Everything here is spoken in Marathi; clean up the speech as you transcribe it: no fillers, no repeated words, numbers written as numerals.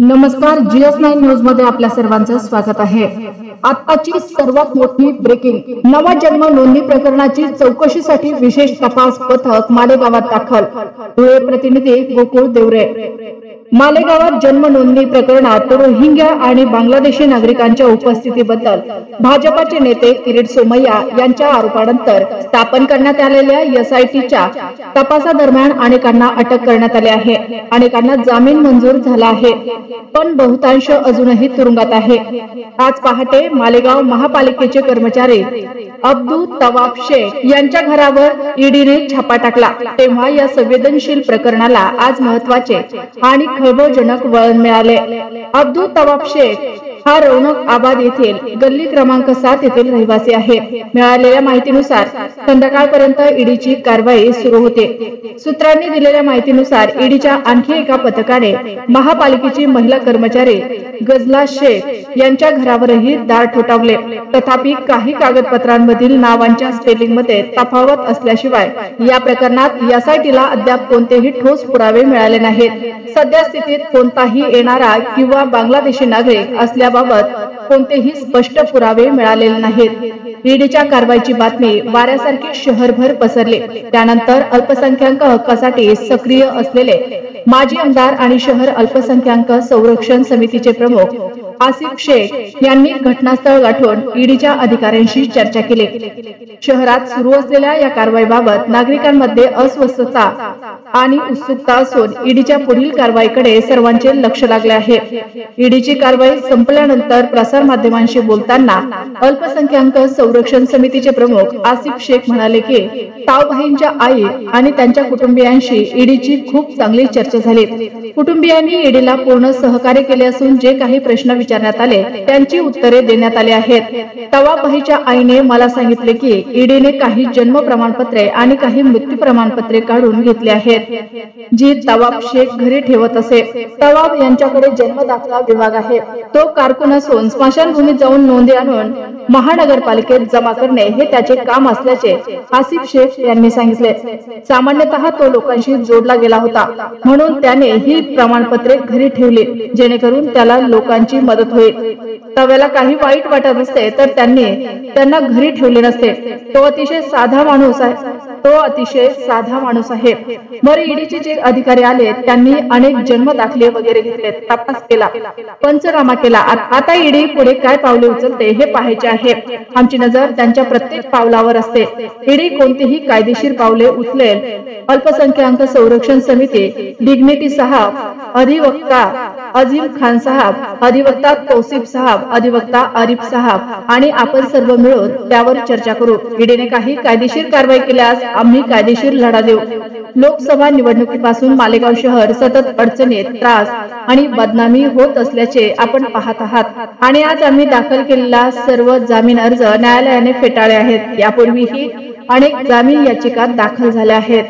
नमस्कार, GS9 न्यूज मध्ये आपल्या सर्वांचं स्वागत आहे। आताची सर्वात मोठी ब्रेकिंग, नवा जन्म नोंदणी प्रकरणाची चौकशीसाठी विशेष तपास पथक मालेगावात दाखल। धुळे प्रतिनिधी गोकुळ देवरे। मालेगावात जन्म नोंदणी प्रकरणात रोहिंग्या आणि बांगलादेशी नागरिकांच्या उपस्थितीबद्दल भाजपाचे नेते किरीट सोमय्या यांच्या आरोपानंतर स्थापन करण्यात आलेल्या SITच्या तपासादरम्यान अनेकांना अटक करण्यात आली आहे। अनेकांना जामीन मंजूर झाला आहे, पण बहुतांश अजूनही तुरुंगात आहे। आज पहाटे मालेगाव महापालिकेचे कर्मचारी अब्दू तवाफ शेख यांच्या घरावर ईडीने छापा टाकला, तेव्हा या संवेदनशील प्रकरणाला आज महत्त्वाचे आणि खळबळजनक वळण मिळाले। अब्दू तवाफ शेख हा रौनक आबाद येथील गल्ली क्रमांक 7 येथील रहिवासी आहे। मिळालेल्या माहितीनुसार संध्याकाळपर्यंत ईडीची कारवाई सुरू होते। सूत्रांनी दिलेल्या माहितीनुसार ईडीच्या आणखी एका पथकाने महापालिकेची महिला कर्मचारी गजला शेख यांच्या घरावरही दार ठोठावले। तथापि काही कागदपत्रांमधील नावांच्या स्पेलिंग मध्ये तफावत असल्याशिवाय या प्रकरणात SITला अद्याप कोणतेही ठोस पुरावे मिळाले नाहीत। सध्या स्थितीत कोणताही येणारा किंवा बांगलादेशी नागरिक असल्याबाबत कोणतेही स्पष्ट पुरावे मिळालेले नाहीत। ईडीच्या कारवाईची बातमी वाऱ्यासारखी शहरभर पसरली। त्यानंतर अल्पसंख्याक हक्कासाठी सक्रिय असलेले माजी आमदार आणि शहर अल्पसंख्याक संरक्षण समितीचे प्रमुख आसिफ शेख यांनी घटनास्थळ गाठून ईडीच्या अधिकाऱ्यांशी चर्चा केली। शहरात सुरू असलेल्या या कारवाईबाबत नागरिकांमध्ये अस्वस्थता आणि उत्सुकता असून ईडीच्या पुढील कारवाईकडे सर्वांचे लक्ष लागले आहे। ईडीची कारवाई संपल्यानंतर प्रसार माध्यमांशी बोलताना अल्पसंख्याक संरक्षण समितीचे प्रमुख आसिफ शेख म्हणाले की तावभाईंच्या आई आणि त्यांच्या कुटुंबियांशी ईडीची खूप चांगली चर्चा झाली। कुटुंबियांनी ईडीला पूर्ण सहकार्य केले असून जे काही प्रश्न विचारण्यात आले त्यांची उत्तरे देण्यात आली आहेत। तवाभाईच्या आईने मला सांगितले की ईडीने काही जन्म प्रमाणपत्रे आणि काही मृत्यू प्रमाणपत्रे काढून घेतली आहेत, जी तवाब शेख घरी ठेवत असे। तवाब यांच्याकडे जन्म दाखला विभाग आहे। तो कारकून असून स्मशानभूमीत जाऊन नोंदी आणून महानगरपालिकेत जमा करणे हे त्याचे काम असल्याचे आसिफ शेख यांनी सांगितले। सामान्यतः तो लोकांशी जोडला गेला होता, म्हणून त्याने ही प्रमाणपत्रे घरी ठेवली जेणेकरून त्याला लोकांची मदत होईल। तव्याला काही वाईट वाटत असते तर त्यांना घरी ठेवले नसते। तो अतिशय साधा माणूस आहे। बरे, ईडीचे जे अधिकारी आले त्यांनी अनेक जन्म दाखले वगैरे घेतले, तपास केला, पंचनामा केला। आता ईडी पुढे काय पावले उचलते हे पाहायचे आहे। आमची नजर त्यांच्या प्रत्येक पावलावर असते। ईडी कोणतीही कायदेशीर पावले उचलेल। अल्पसंख्याक संरक्षण समिती, डिग्निटी साहब, अधिवक्ता अजीम खान साहब, अधिवक्ता तौसिफ साहब, अधिवक्ता आरिफ साहब आणि आपण सर्व मिळून त्यावर चर्चा करू। ईडीने काही कायदेशीर कारवाई केल्यास आम्ही कायदेशीर लढा देऊ। लोकसभा निवडणुकीपासून मालेगाव शहर सतत अडचणीत, त्रास आणि बदनामी होत असल्याचे आपण पाहत आहात आणि आज आम्ही दाखल केलेला सर्व जामीन अर्ज न्यायालयाने फेटाळले आहेत। यापूर्वीही अनेक जामीन याचिका दाखल झाल्या आहेत।